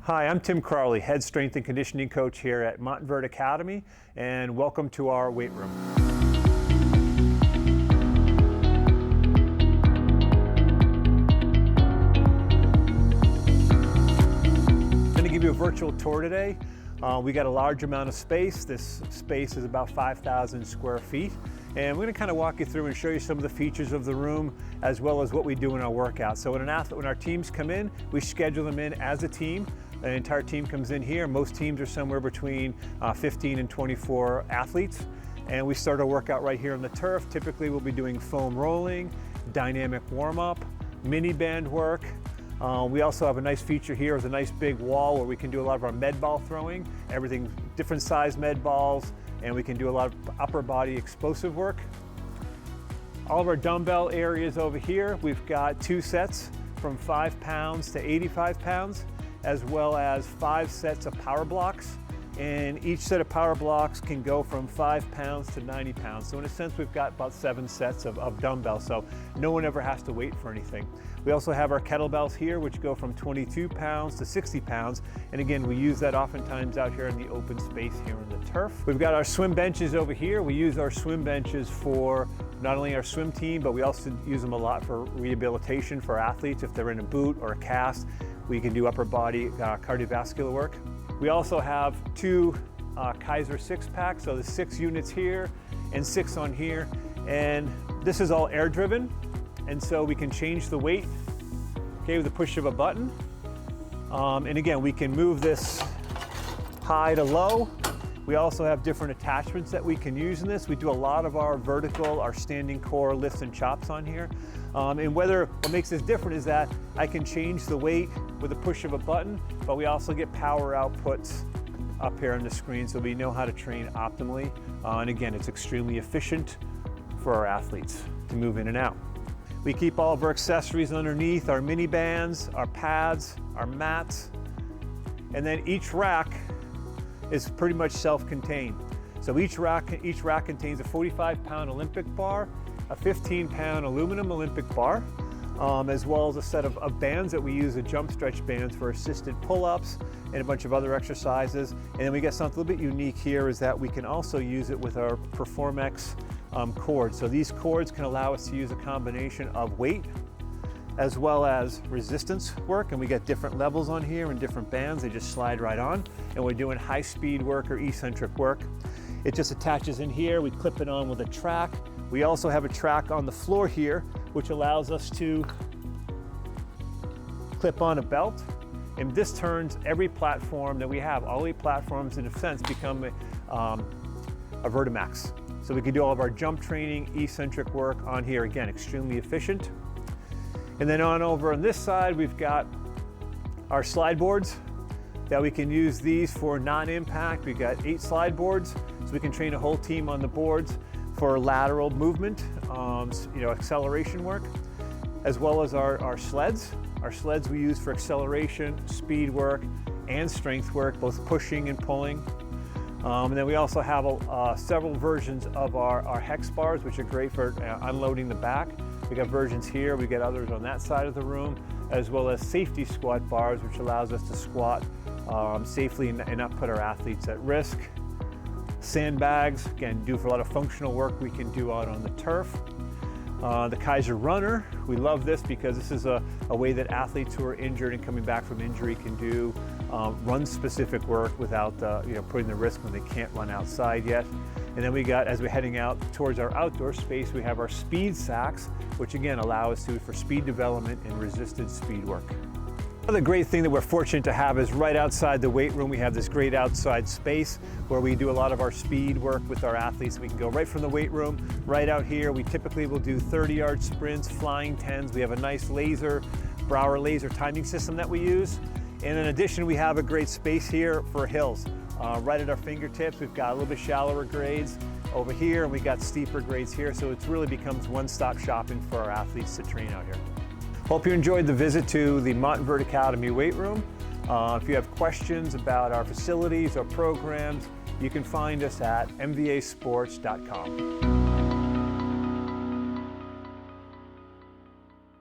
Hi, I'm Tim Crowley, Head Strength and Conditioning Coach here at Montverde Academy, and welcome to our weight room. I'm going to give you a virtual tour today. We got a large amount of space. This space is about 5,000 square feet. And we're going to kind of walk you through and show you some of the features of the room as well as what we do in our workouts. So when our teams come in, we schedule them in as a team. An entire team comes in here. Most teams are somewhere between 15 and 24 athletes. And we start our workout right here on the turf. Typically we'll be doing foam rolling, dynamic warm-up, mini band work. We also have a nice feature here with a nice big wall where we can do a lot of our med ball throwing, everything different size med balls, and we can do a lot of upper body explosive work. All of our dumbbell areas over here, we've got 2 sets from 5 pounds to 85 pounds, as well as 5 sets of power blocks. And each set of power blocks can go from 5 pounds to 90 pounds. So in a sense, we've got about 7 sets of dumbbells, so no one ever has to wait for anything. We also have our kettlebells here, which go from 22 pounds to 60 pounds. And again, we use that oftentimes out here in the open space here on the turf. We've got our swim benches over here. We use our swim benches for not only our swim team, but we also use them a lot for rehabilitation for athletes. If they're in a boot or a cast, we can do upper body cardiovascular work. We also have 2 Kaiser 6-packs, so there's 6 units here and 6 on here. And this is all air driven. And so we can change the weight, okay, with the push of a button. And again, we can move this high to low. We also have different attachments that we can use in this. We do a lot of our vertical, our standing core lifts and chops on here. And what makes this different is that I can change the weight with the push of a button, but we also get power outputs up here on the screen, so we know how to train optimally. And again, it's extremely efficient for our athletes to move in and out. We keep all of our accessories underneath, our mini bands, our pads, our mats, and then each rack is pretty much self-contained. So each rack contains a 45-pound Olympic bar, a 15-pound aluminum Olympic bar, as well as a set of bands that we use, the jump stretch bands for assisted pull-ups and a bunch of other exercises. And then we get something a little bit unique here is that we can also use it with our Performex cords. So these cords can allow us to use a combination of weight as well as resistance work, and we get different levels on here and different bands. They just slide right on, and we're doing high speed work or eccentric work. It just attaches in here. We clip it on with a track. We also have a track on the floor here, which allows us to clip on a belt. And this turns every platform that we have, all 8 platforms in a sense, become a Vertimax. So we can do all of our jump training, eccentric work on here. Again, extremely efficient. And then over on this side, we've got our slide boards that we can use these for non-impact. We've got 8 slide boards, so we can train a whole team on the boards for lateral movement, acceleration work, as well as our sleds. Our sleds we use for acceleration, speed work, and strength work, both pushing and pulling. And then we also have several versions of our hex bars, which are great for unloading the back. We got versions here, we got others on that side of the room, as well as safety squat bars, which allows us to squat safely and not put our athletes at risk. Sandbags, again, do for a lot of functional work we can do out on the turf. The Kaiser Runner, we love this because this is a way that athletes who are injured and coming back from injury can do run-specific work without putting the risk when they can't run outside yet. And then we got, as we're heading out towards our outdoor space, we have our speed sacks, which again allow us for speed development and resisted speed work. Another great thing that we're fortunate to have is right outside the weight room, we have this great outside space where we do a lot of our speed work with our athletes. We can go right from the weight room, right out here. We typically will do 30-yard sprints, flying 10s. We have a nice Brower laser timing system that we use. And in addition, we have a great space here for hills. Right at our fingertips, we've got a little bit shallower grades over here, and we got steeper grades here. So it really becomes one-stop shopping for our athletes to train out here. Hope you enjoyed the visit to the Montverde Academy weight room. If you have questions about our facilities or programs, you can find us at mvasports.com.